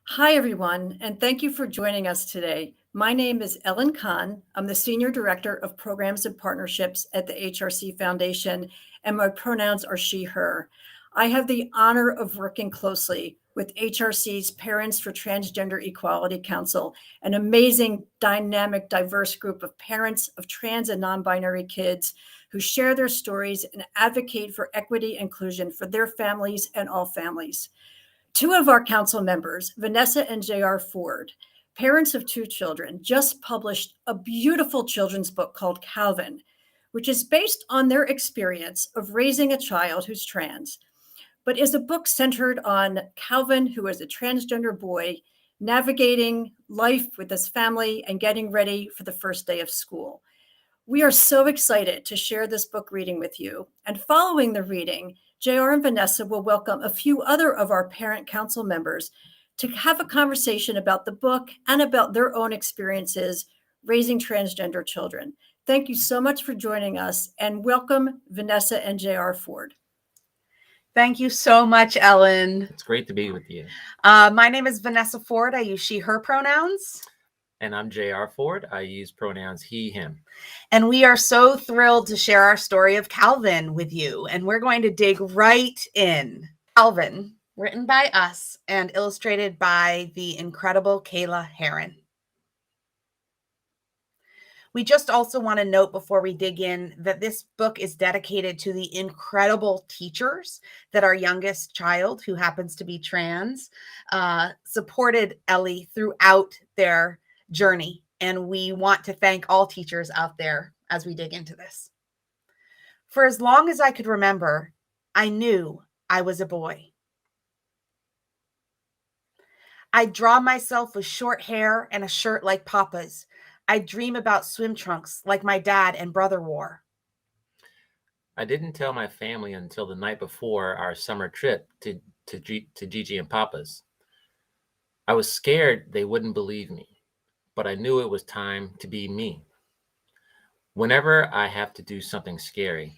Hi, everyone, and thank you for joining us today. My name is Ellen Kahn. I'm the Senior Director of Programs and Partnerships at the HRC Foundation, and my pronouns are she, her. I have the honor of working closely with HRC's Parents for Transgender Equality Council, an amazing, dynamic, diverse group of parents of trans and non binary kids who share their stories and advocate for equity and inclusion for their families and all families. Two of our council members, Vanessa and JR Ford, parents of two children, just published a beautiful children's book called Calvin, which is based on their experience of raising a child who's trans, but is a book centered on Calvin, who is a transgender boy, navigating life with his family and getting ready for the first day of school. We are so excited to share this book reading with you. And following the reading, JR and Vanessa will welcome a few other of our parent council members to have a conversation about the book and about their own experiences raising transgender children. Thank you so much for joining us, and welcome Vanessa and JR Ford. Thank you so much, Ellen. It's great to be with you. My name is Vanessa Ford. I use she, her pronouns. And I'm JR Ford. I use pronouns he, him. And we are so thrilled to share our story of Calvin with you. And we're going to dig right in. Calvin, written by us and illustrated by the incredible Kayla Heron. We just also want to note before we dig in that this book is dedicated to the incredible teachers that our youngest child, who happens to be trans, supported Ellie throughout their journey. And we want to thank all teachers out there as we dig into this. For as long as I could remember, I knew I was a boy. I'd draw myself with short hair and a shirt like Papa's. I'd dream about swim trunks like my dad and brother wore. I didn't tell my family until the night before our summer trip to Gigi and Papa's. I was scared they wouldn't believe me, but I knew it was time to be me. Whenever I have to do something scary,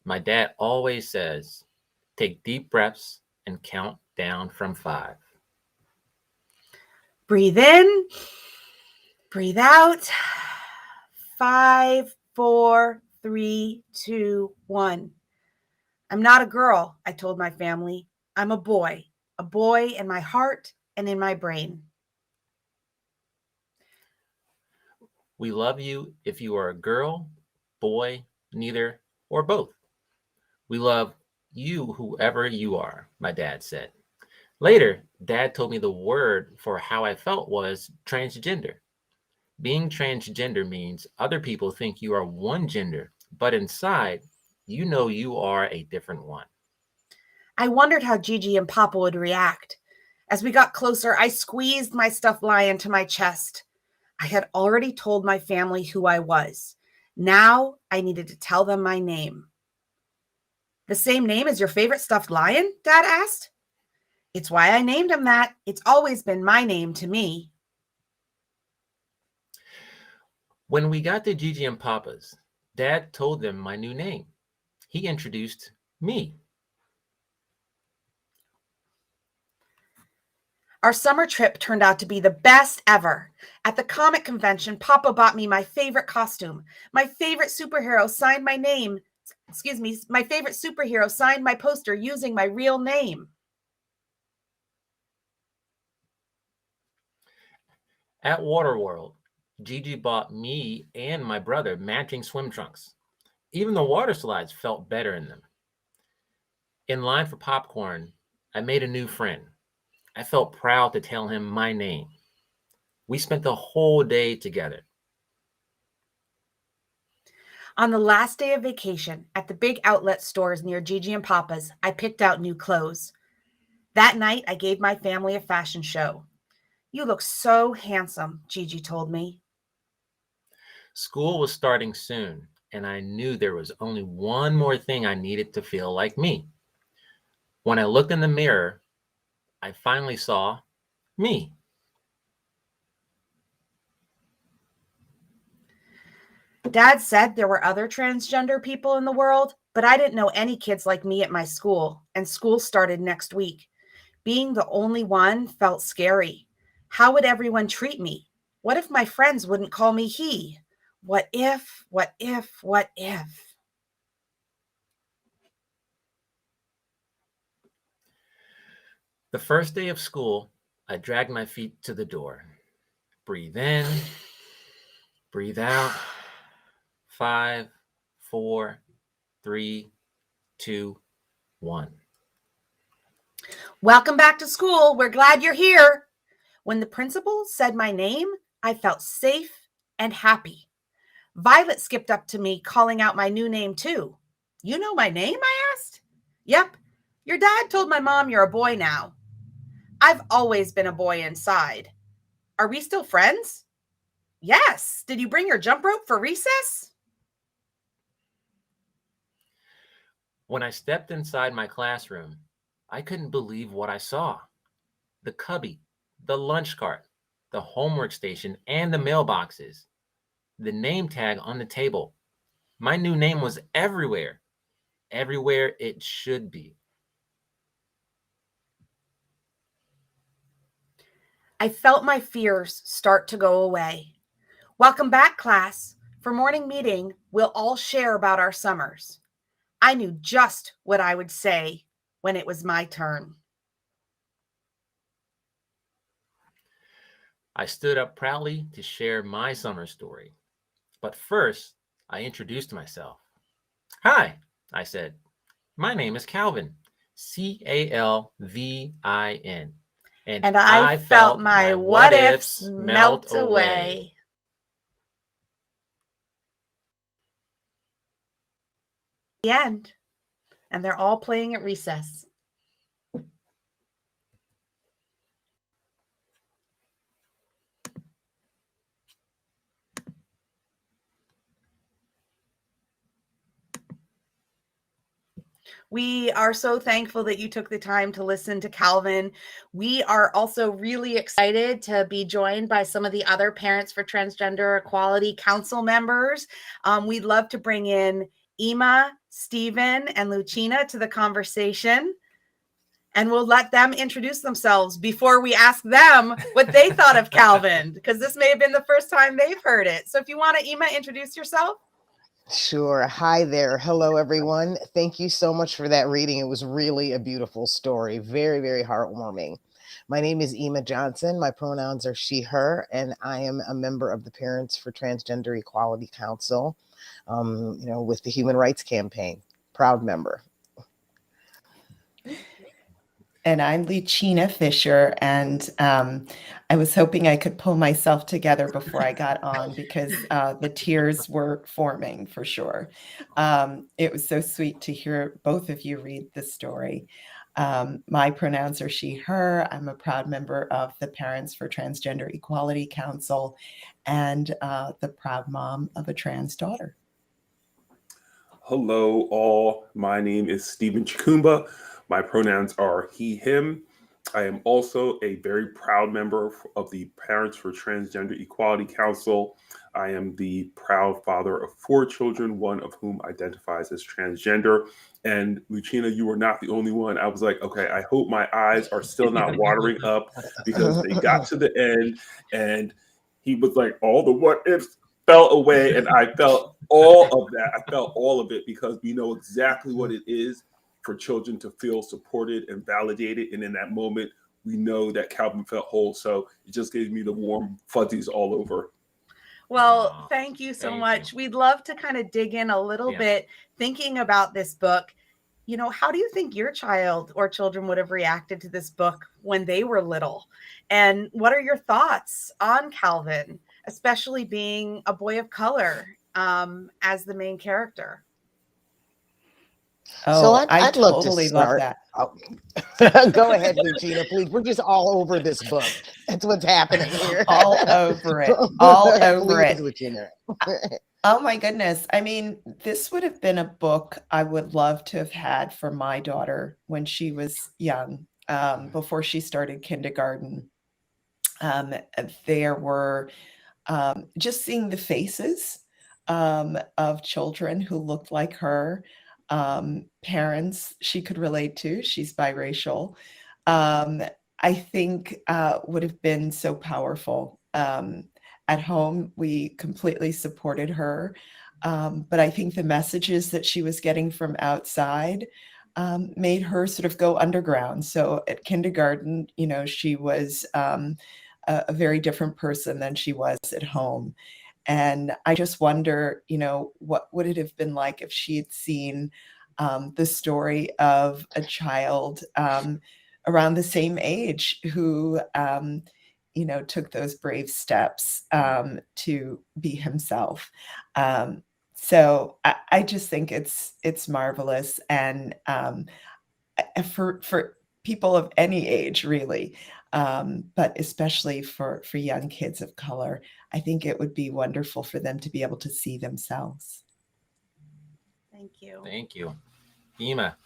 my dad always says, take deep breaths and count down from 5. Breathe in, breathe out. 5, 4, 3, 2, 1. I'm not a girl, I told my family. I'm a boy in my heart and in my brain. We love you if you are a girl, boy, neither, or both. We love you, whoever you are, my dad said. Later, Dad told me the word for how I felt was transgender. Being transgender means other people think you are one gender, but inside, you know you are a different one. I wondered how Gigi and Papa would react. As we got closer, I squeezed my stuffed lion to my chest. I had already told my family who I was. Now I needed to tell them my name. The same name as your favorite stuffed lion? Dad asked. It's why I named him that. It's always been my name to me. When we got to Gigi and Papa's, Dad told them my new name. He introduced me. Our summer trip turned out to be the best ever. At the comic convention, Papa bought me my favorite costume. My favorite superhero signed my name. My favorite superhero signed my poster using my real name. At Waterworld, Gigi bought me and my brother matching swim trunks. Even the water slides felt better in them. In line for popcorn, I made a new friend. I felt proud to tell him my name. We spent the whole day together. On the last day of vacation at the big outlet stores near Gigi and Papa's, I picked out new clothes. That night, I gave my family a fashion show. You look so handsome, Gigi told me. School was starting soon, and I knew there was only one more thing I needed to feel like me. When I looked in the mirror, I finally saw me. Dad said there were other transgender people in the world, but I didn't know any kids like me at my school, and school started next week. Being the only one felt scary. How would everyone treat me? What if my friends wouldn't call me he? What if, what if, what if? The first day of school, I dragged my feet to the door. Breathe in, breathe out. 5, 4, 3, 2, 1. Welcome back to school. We're glad you're here. When the principal said my name, I felt safe and happy. Violet skipped up to me, calling out my new name too. You know my name? I asked. Yep. Your dad told my mom you're a boy now. I've always been a boy inside. Are we still friends? Yes. Did you bring your jump rope for recess? When I stepped inside my classroom, I couldn't believe what I saw. The cubby, the lunch cart, the homework station, and the mailboxes. The name tag on the table. My new name was everywhere. Everywhere it should be. I felt my fears start to go away. Welcome back, class. For morning meeting, we'll all share about our summers. I knew just what I would say when it was my turn. I stood up proudly to share my summer story. But first, I introduced myself. Hi, I said. My name is Calvin, Calvin. And I felt my what ifs melt away. The end. And they're all playing at recess. We are so thankful that you took the time to listen to Calvin. We are also really excited to be joined by some of the other Parents for Transgender Equality Council members. We'd love to bring in Ima, Stephen, and Lucina to the conversation. And we'll let them introduce themselves before we ask them what they thought of Calvin, because this may have been the first time they've heard it. So if you want to, Ima, introduce yourself. Sure. Hi there. Hello, everyone. Thank you so much for that reading. It was really a beautiful story. Very, very heartwarming. My name is Ima Johnson. My pronouns are she, her, and I am a member of the Parents for Transgender Equality Council, with the Human Rights Campaign. Proud member. And I'm Lucina Fisher, and I was hoping I could pull myself together before I got on because the tears were forming for sure. It was so sweet to hear both of you read the story. My pronouns are she, her. I'm a proud member of the Parents for Transgender Equality Council and the proud mom of a trans daughter. Hello, all. My name is Stephen Chikumba. My pronouns are he, him. I am also a very proud member of the Parents for Transgender Equality Council. I am the proud father of 4 children, one of whom identifies as transgender. And Lucina, you were not the only one. I was like, okay, I hope my eyes are still not watering up, because they got to the end and he was like, all the what ifs fell away. And I felt all of that. I felt all of it, because we know exactly what it is for children to feel supported and validated. And in that moment, we know that Calvin felt whole. So it just gave me the warm fuzzies all over. Well, thank you so much. We'd love to kind of dig in a little bit, thinking about this book. How do you think your child or children would have reacted to this book when they were little? And what are your thoughts on Calvin, especially being a boy of color as the main character? So I'd love to totally start. love that. Oh. Go ahead, Lucina, please. We're just all over this book. That's what's happening here. All over it. All over Please, it. Lucina. Oh my goodness. I mean, this would have been a book I would love to have had for my daughter when she was young, before she started kindergarten. There were just seeing the faces of children who looked like her, parents she could relate to. She's biracial. I think would have been so powerful. At home, we completely supported her. But I think the messages that she was getting from outside made her sort of go underground. So at kindergarten, she was a very different person than she was at home. And I just wonder, what would it have been like if she had seen the story of a child around the same age who, took those brave steps to be himself. So I just think it's marvelous, and for people of any age, really, but especially for young kids of color, I think it would be wonderful for them to be able to see themselves. Thank you. Thank you. Ema,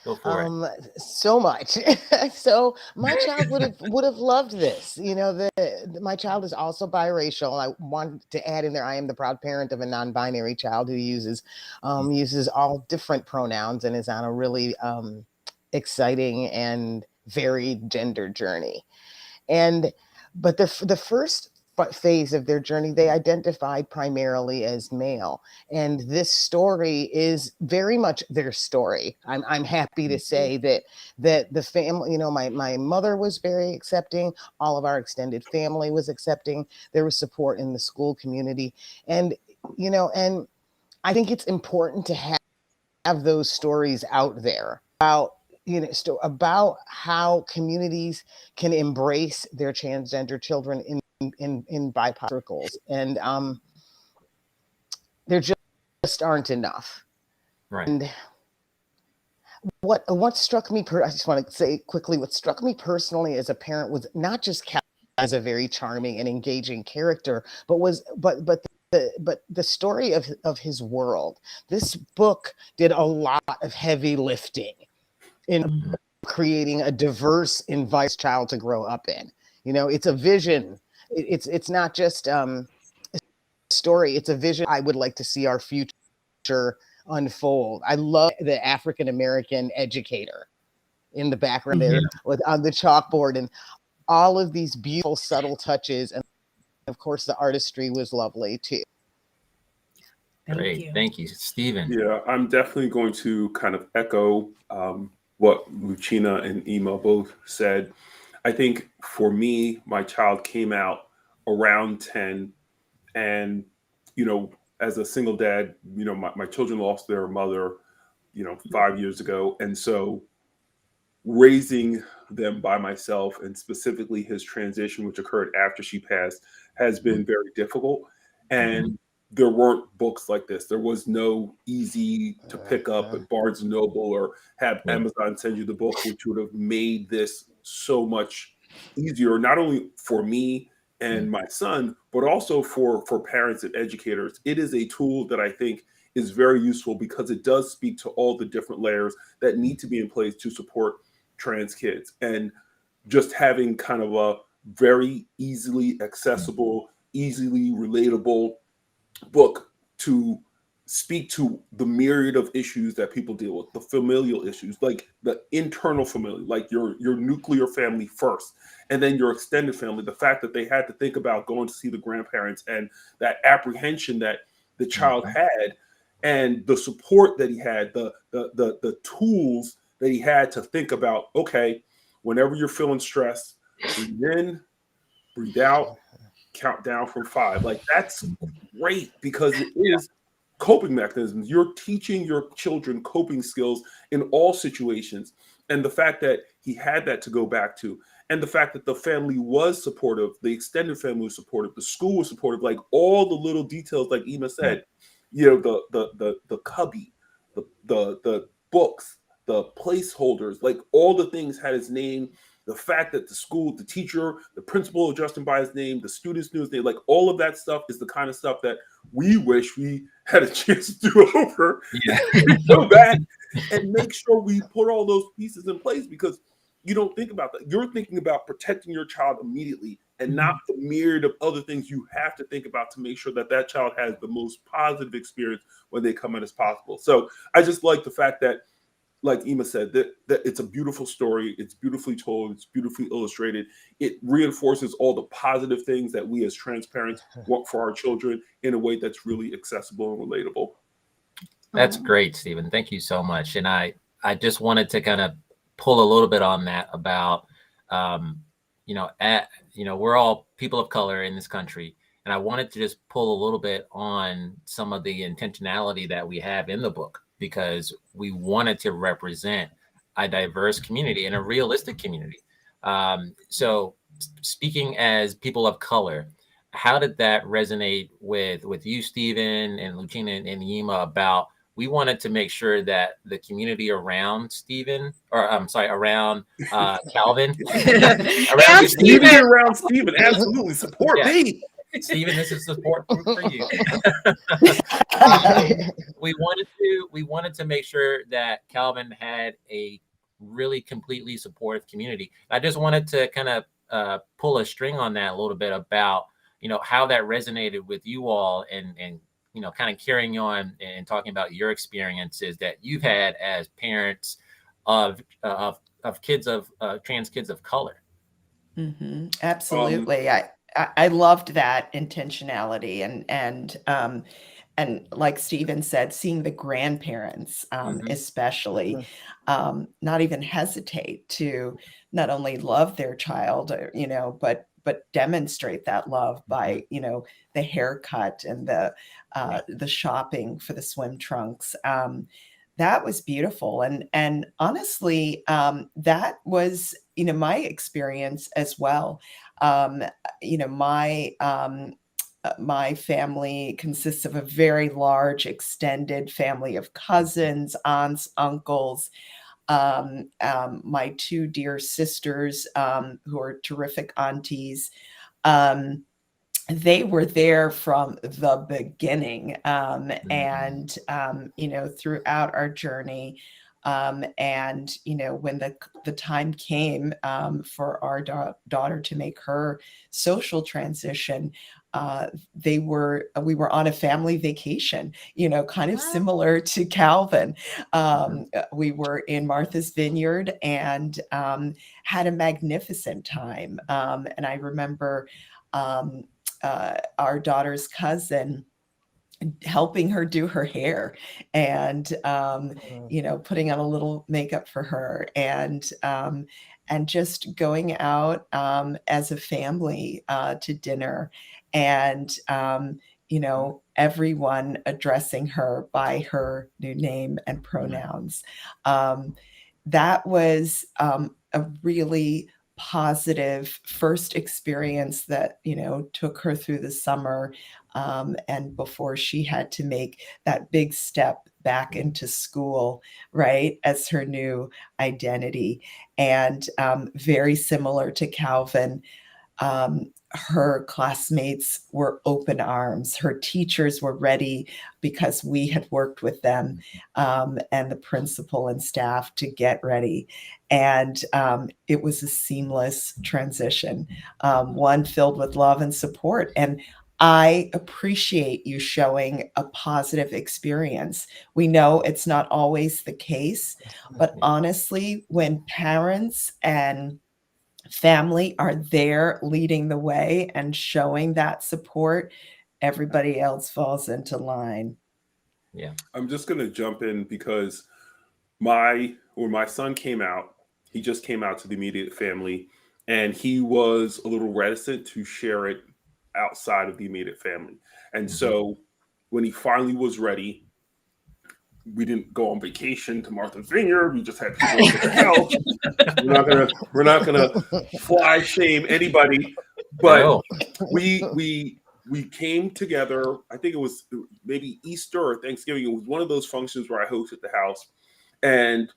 go for it. So much. So my child would have loved this. My child is also biracial. I wanted to add in there, I am the proud parent of a non-binary child who uses all different pronouns and is on a really exciting and varied gender journey. But the first phase of their journey, they identified primarily as male. And this story is very much their story. I'm happy to say that the family, my mother was very accepting. All of our extended family was accepting. There was support in the school community. And I think it's important to have those stories out there about how communities can embrace their transgender children in BIPOC circles, and there just aren't enough. Right. And what struck me, I just want to say quickly, what struck me personally as a parent was not just Cal as a very charming and engaging character, but the story of his world. This book did a lot of heavy lifting in creating a diverse environment child to grow up in. It's a vision. It's not just a story. It's a vision I would like to see our future unfold. I love the African American educator in the background there on the chalkboard, and all of these beautiful subtle touches, and of course the artistry was lovely too. Great. Thank you, Stephen. Yeah, I'm definitely going to kind of echo what Lucina and Ema both said. I think for me, my child came out around 10, and as a single dad, my children lost their mother 5 years ago, and so raising them by myself, and specifically his transition, which occurred after she passed, has been very difficult. And there weren't books like this. There was no easy to pick up at Barnes and Noble or have Amazon send you the book, which would have made this so much easier, not only for me and my son, but also for parents and educators. It is a tool that I think is very useful because it does speak to all the different layers that need to be in place to support trans kids. And just having kind of a very easily accessible, easily relatable book to speak to the myriad of issues that people deal with, the familial issues, like the internal family, like your nuclear family first, and then your extended family, the fact that they had to think about going to see the grandparents and that apprehension that the child had, and the support that he had, the tools that he had to think about, okay, whenever you're feeling stressed, breathe in, breathe out, count down from 5. Like, that's great because it is coping mechanisms. You're teaching your children coping skills in all situations. And the fact that he had that to go back to, and the fact that the family was supportive, the extended family was supportive, the school was supportive, like all the little details, like Ema said, the cubby, the books, the placeholders, like all the things had his name. The fact that the school, the teacher, the principal addressed him by his name, the students knew his name, like all of that stuff is the kind of stuff that we wish we had a chance to do over. Go back and make sure we put all those pieces in place, because you don't think about that. You're thinking about protecting your child immediately and not the myriad of other things you have to think about to make sure that that child has the most positive experience when they come in as possible. So I just like the fact that like Ema said, that it's a beautiful story. It's beautifully told. It's beautifully illustrated. It reinforces all the positive things that we as trans parents want for our children in a way that's really accessible and relatable. That's great, Stephen. Thank you so much. And I just wanted to kind of pull a little bit on that about, we're all people of color in this country. And I wanted to just pull a little bit on some of the intentionality that we have in the book, because we wanted to represent a diverse community and a realistic community. So speaking as people of color, how did that resonate with you, Stephen, and Lucina and Yima, about we wanted to make sure that the community around Stephen, or I'm sorry, around Calvin, around Stephen, absolutely support me. Stephen, this is support for you. we wanted to make sure that Calvin had a really completely supportive community. I just wanted to kind of pull a string on that a little bit about, how that resonated with you all, and kind of carrying on and talking about your experiences that you've had as parents of kids of trans kids of color. Mm-hmm. Absolutely. I loved that intentionality, and like Stephen said, seeing the grandparents, especially, not even hesitate to not only love their child, but demonstrate that love by, the haircut and the shopping for the swim trunks. That was beautiful. And honestly, that was, my experience as well. My family consists of a very large extended family of cousins, aunts, uncles, my two dear sisters, who are terrific aunties. They were there from the beginning, and throughout our journey. And when the time came for our daughter to make her social transition, we were on a family vacation, kind of similar to Calvin. We were in Martha's Vineyard and had a magnificent time. And I remember our daughter's cousin helping her do her hair and putting on a little makeup for her, and just going out as a family to dinner, and everyone addressing her by her new name and pronouns. That was a really positive first experience that took her through the summer, and before she had to make that big step back into school, right, as her new identity. And very similar to Calvin, her classmates were open arms. Her teachers were ready because we had worked with them, and the principal and staff to get ready. And it was a seamless transition, one filled with love and support. And I appreciate you showing a positive experience. We know it's not always the case, but honestly, when parents and family are there leading the way and showing that support, everybody else falls into line. Yeah. I'm just going to jump in because when my son came out, he just came out to the immediate family, and he was a little reticent to share it outside of the immediate family. And so when he finally was ready, we didn't go on vacation to Martha's Vineyard. We just had people over the house. We're not gonna fly shame anybody, but we came together. I think it was maybe Easter or Thanksgiving. It was one of those functions where I hosted the house, and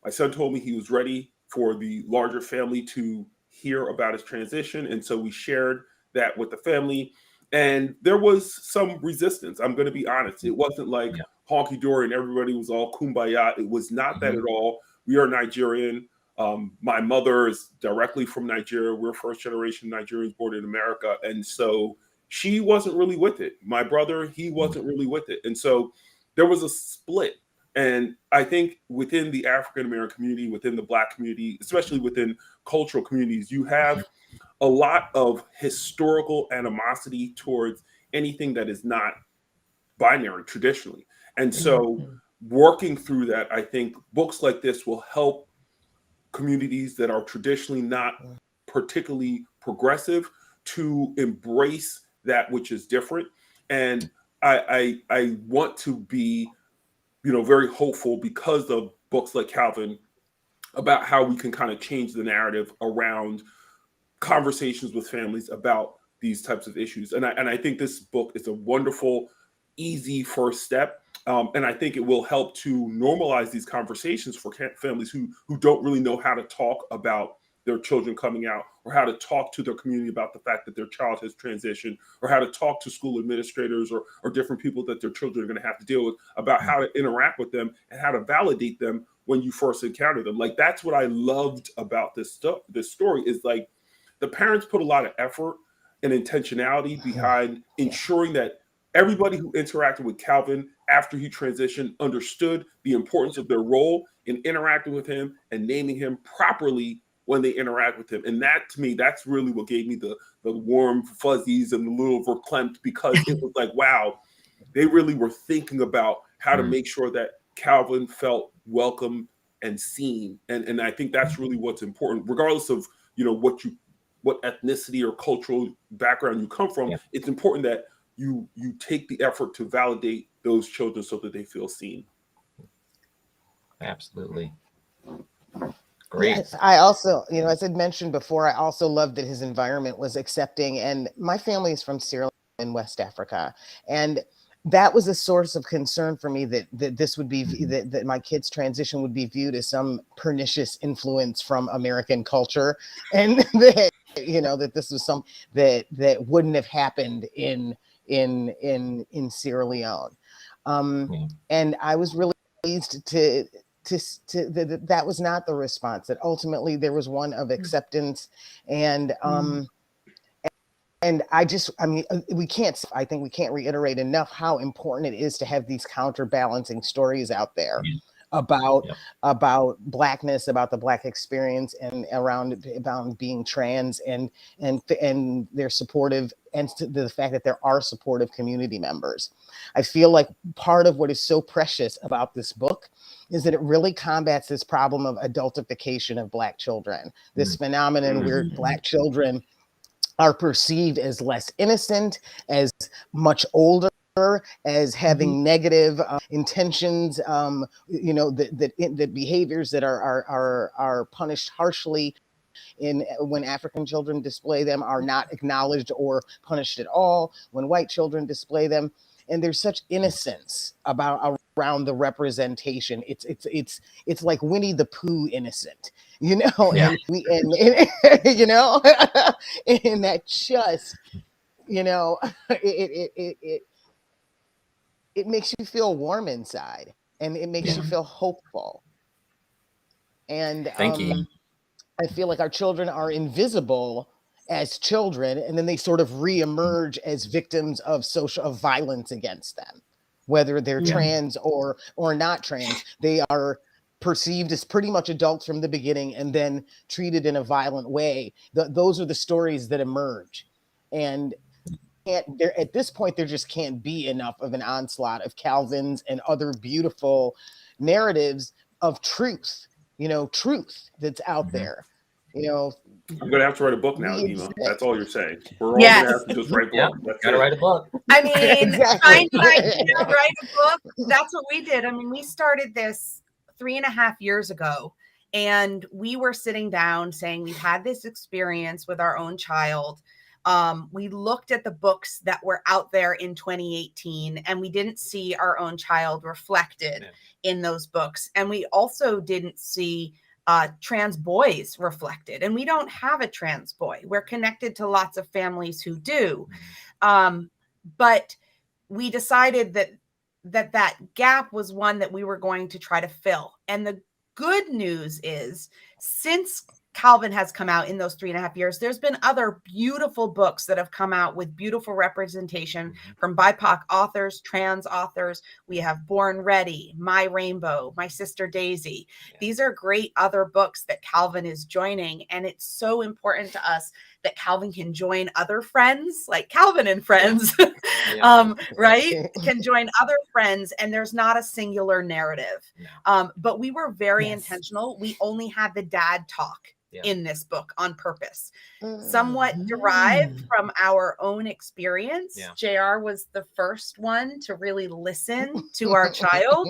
my son told me he was ready for the larger family to hear about his transition, and so we shared that with the family. And there was some resistance. I'm going to be honest. It wasn't like honky dory and everybody was all kumbaya. It was not that at all. We are Nigerian. My mother is directly from Nigeria. We're first generation Nigerians born in America. And so she wasn't really with it. My brother, he wasn't really with it. And so there was a split And I think within the African American community, within the Black community, especially within cultural communities, you have a lot of historical animosity towards anything that is not binary traditionally. And so working through that, I think books like this will help communities that are traditionally not particularly progressive to embrace that which is different. And I want to be, very hopeful because of books like Calvin about how we can kind of change the narrative around conversations with families about these types of issues. And I think this book is a wonderful, easy first step. And I think it will help to normalize these conversations for families who don't really know how to talk about their children coming out, or how to talk to their community about the fact that their child has transitioned, or how to talk to school administrators or different people that their children are going to have to deal with about how to interact with them and how to validate them when you first encounter them. Like, that's what I loved about this story is like the parents put a lot of effort and intentionality behind ensuring that everybody who interacted with Calvin after he transitioned understood the importance of their role in interacting with him and naming him properly when they interact with him. And that, to me, that's really what gave me the warm fuzzies and the little verklempt, because it was like, wow, they really were thinking about how to make sure that Calvin felt welcome and seen. And I think that's really what's important, regardless of, what ethnicity or cultural background you come from. It's important that you take the effort to validate those children so that they feel seen. Absolutely. Great. Yes, I also, as I'd mentioned before, I also loved that his environment was accepting. And my family is from Sierra Leone in West Africa. And that was a source of concern for me, that this would be, that my kids' transition would be viewed as some pernicious influence from American culture. And that, that this was some that wouldn't have happened in Sierra Leone. And I was really pleased to that was not the response, that ultimately there was one of acceptance. And and I think we can't reiterate enough how important it is to have these counterbalancing stories out there about Blackness, about the Black experience, and about being trans, and they're supportive, and the fact that there are supportive community members. I feel like part of what is so precious about this book is that it really combats this problem of adultification of Black children, this phenomenon where Black children are perceived as less innocent, as much older, as having negative intentions, that behaviors that are punished harshly when African children display them are not acknowledged or punished at all when white children display them. And there's such innocence around the representation. It's like Winnie the Pooh innocent, and and that just, it makes you feel warm inside, and it makes you feel hopeful. And Thank you. I feel like our children are invisible as children, and then they sort of reemerge as victims of violence against them, whether they're trans or not trans. They are perceived as pretty much adults from the beginning, and then treated in a violent way. Those are the stories that emerge, and at this point there just can't be enough of an onslaught of Calvin's and other beautiful narratives of truth that's out there. I'm gonna have to write a book now, Ema. That's all you're saying. We're all Yes. gonna have to just write books. Gotta write a book. I mean, Exactly. write a book. That's what we did. I mean, we started this 3.5 years ago, and we were sitting down saying we've had this experience with our own child. We looked at the books that were out there in 2018, and we didn't see our own child reflected in those books. And we also didn't see trans boys reflected. And we don't have a trans boy. We're connected to lots of families who do. But we decided that gap was one that we were going to try to fill. And the good news is, since Calvin has come out in those 3.5 years. There's been other beautiful books that have come out with beautiful representation from BIPOC authors, trans authors. We have Born Ready, My Rainbow, My Sister Daisy. These are great other books that Calvin is joining. And it's so important to us that Calvin can join other friends like Calvin and Friends, right? Can join other friends, and there's not a singular narrative. But we were very intentional. We only had the dad talk in this book on purpose, somewhat derived from our own experience. JR was the first one to really listen to our child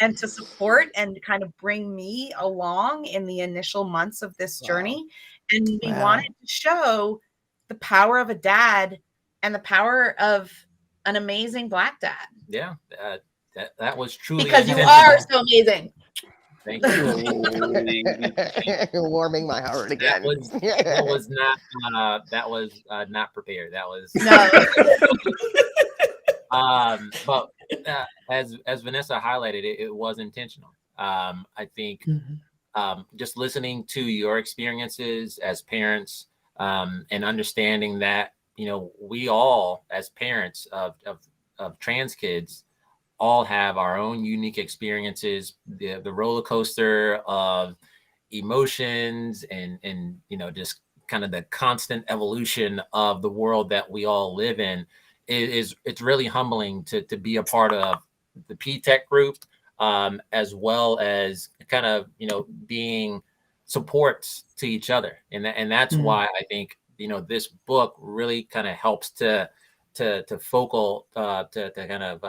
and to support and kind of bring me along in the initial months of this journey. And we wanted to show the power of a dad and the power of an amazing Black dad. Yeah, that was truly because you are so amazing. Thank you. Warming my heart again. That was not prepared. That was but as Vanessa highlighted, it was intentional. I think just listening to your experiences as parents and understanding that, we all as parents of trans kids all have our own unique experiences, the roller coaster of emotions and just kind of the constant evolution of the world that we all live in. It's really humbling to be a part of the PTEC group, as well as kind of being supports to each other, and that's why I think this book really kind of helps to focal to kind of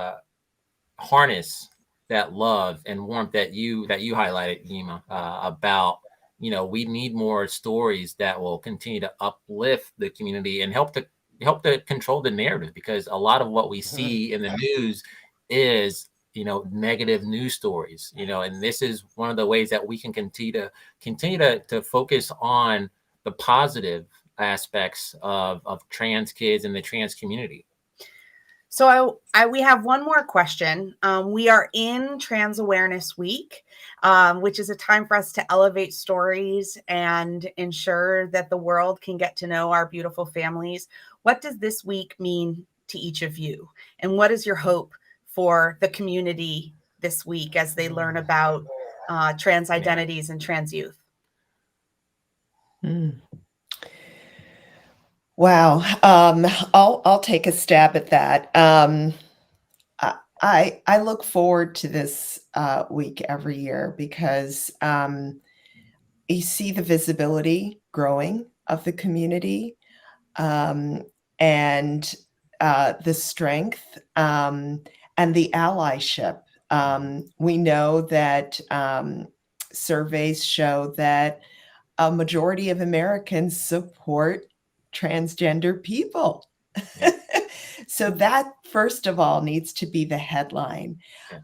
harness that love and warmth that you highlighted, Yima, about we need more stories that will continue to uplift the community and help to control the narrative, because a lot of what we see in the news is negative news stories, and this is one of the ways that we can continue to focus on the positive aspects of trans kids and the trans community. So we have one more question. We are in Trans Awareness Week, which is a time for us to elevate stories and ensure that the world can get to know our beautiful families. What does this week mean to each of you? And what is your hope for the community this week as they learn about trans identities and trans youth? Wow. I'll take a stab at that. I look forward to this week every year because you see the visibility growing of the community, and the strength and the allyship. We know that surveys show that a majority of Americans support transgender people. So that, first of all, needs to be the headline.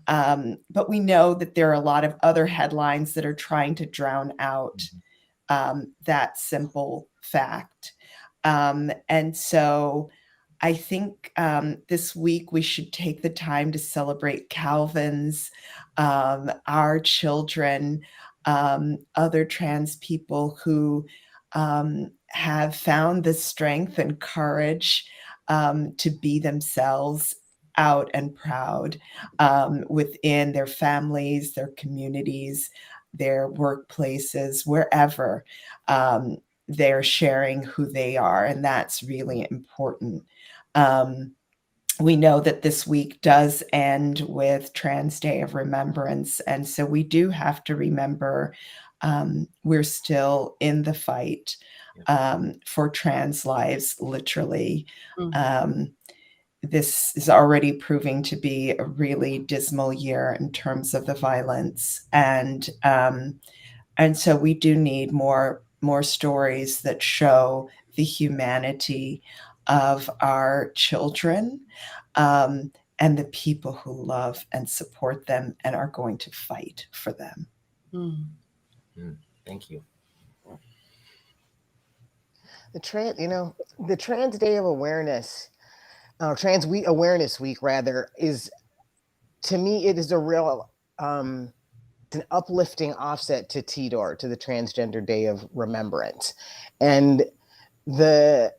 But we know that there are a lot of other headlines that are trying to drown out that simple fact. And so I think this week we should take the time to celebrate Calvin's, our children, other trans people who have found the strength and courage to be themselves out and proud within their families, their communities, their workplaces, wherever they're sharing who they are. And that's really important. We know that this week does end with Trans Day of Remembrance. And so we do have to remember we're still in the fight for trans lives, literally. This is already proving to be a really dismal year in terms of the violence. And so we do need more stories that show the humanity of our children, and the people who love and support them and are going to fight for them. Thank you. The Trans Day of Awareness, Trans Awareness Week rather, is, to me, it is a real an uplifting offset to TDOR, to the Transgender Day of Remembrance. And the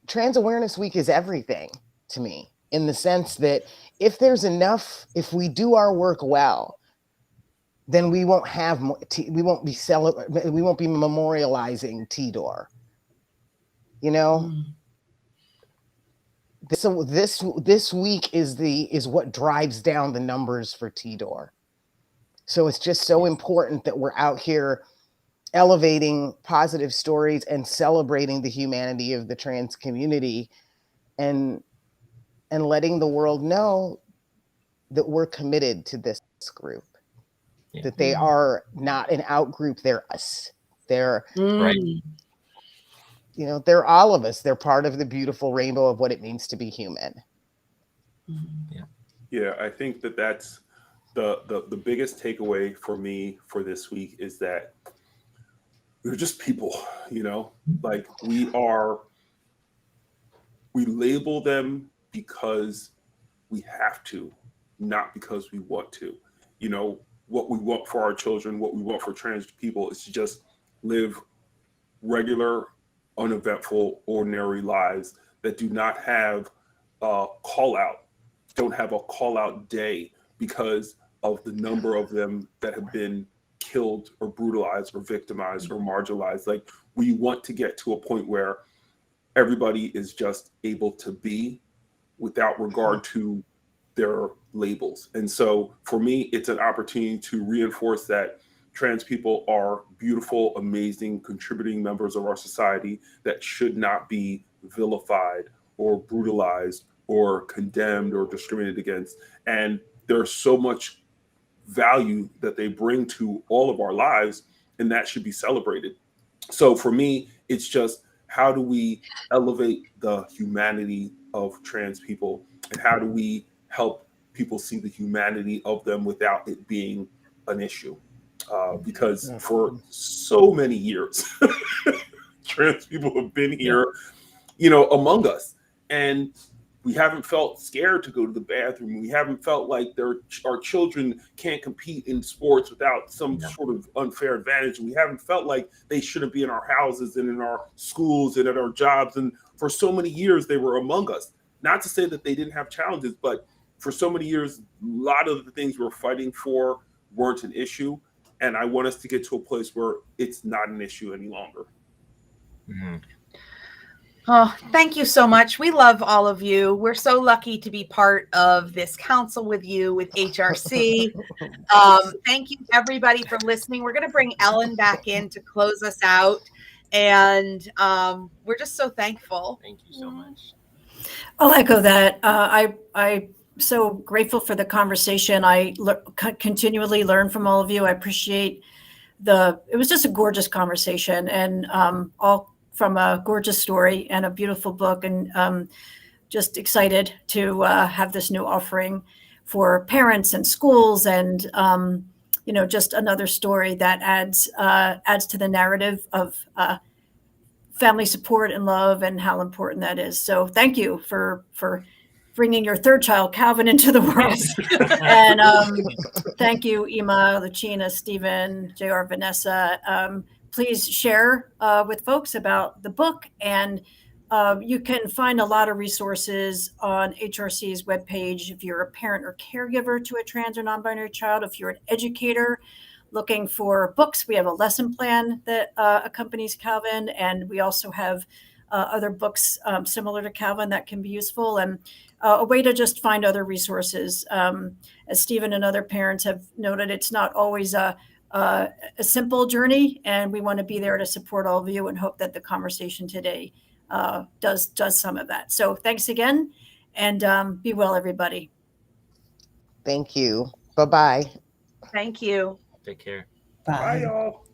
Trans Awareness Week is everything to me, in the sense that if there's enough, if we do our work well, then we won't have, we won't be memorializing TDOR. You know, so this week is what drives down the numbers for TDOR. So it's just so important that we're out here elevating positive stories and celebrating the humanity of the trans community, and letting the world know that we're committed to this group, that they are not an out group, they're us. They're Right. You know, they're all of us. They're part of the beautiful rainbow of what it means to be human. Yeah, I think that's the biggest takeaway for me for this week, is that we're just people, you know, like we label them because we have to, not because we want to. You know, what we want for our children, what we want for trans people is to just live regular, uneventful, ordinary lives that do not have a call out, don't have a call out day because of the number of them that have been killed or brutalized or victimized or marginalized. Like, we want to get to a point where everybody is just able to be without regard to their labels. And so for me, it's an opportunity to reinforce that trans people are beautiful, amazing, contributing members of our society that should not be vilified or brutalized or condemned or discriminated against. And there's so much value that they bring to all of our lives, and that should be celebrated. So for me, it's just, how do we elevate the humanity of trans people, and how do we help people see the humanity of them without it being an issue? Because for so many years, trans people have been here, you know, among us, and we haven't felt scared to go to the bathroom. We haven't felt like our children can't compete in sports without some sort of unfair advantage. We haven't felt like they shouldn't be in our houses and in our schools and at our jobs. And for so many years, they were among us. Not to say that they didn't have challenges, but for so many years, a lot of the things we're fighting for weren't an issue. And I want us to get to a place where it's not an issue any longer. Mm-hmm. Oh, thank you so much. We love all of you. We're so lucky to be part of this council with you, with HRC. Thank you, everybody, for listening. We're going to bring Ellen back in to close us out. And we're just so thankful. Thank you so much. I'll echo that. I'm so grateful for the conversation. I continually learn from all of you. I appreciate it was just a gorgeous conversation, and all from a gorgeous story and a beautiful book, and just excited to have this new offering for parents and schools, and you know, just another story that adds to the narrative of family support and love, and how important that is. So thank you for bringing your third child, Calvin, into the world. And thank you, Ima, Lucina, Stephen, JR, Vanessa. Please share with folks about the book. And you can find a lot of resources on HRC's webpage if you're a parent or caregiver to a trans or non-binary child. If you're an educator looking for books, we have a lesson plan that accompanies Calvin. And we also have other books similar to Calvin that can be useful, and a way to just find other resources. As Stephen and other parents have noted, it's not always a simple journey, and we want to be there to support all of you, and hope that the conversation today does some of that. So thanks again, and be well, everybody. Thank you. Bye-bye. Thank you. Take care. Bye. Bye, y'all.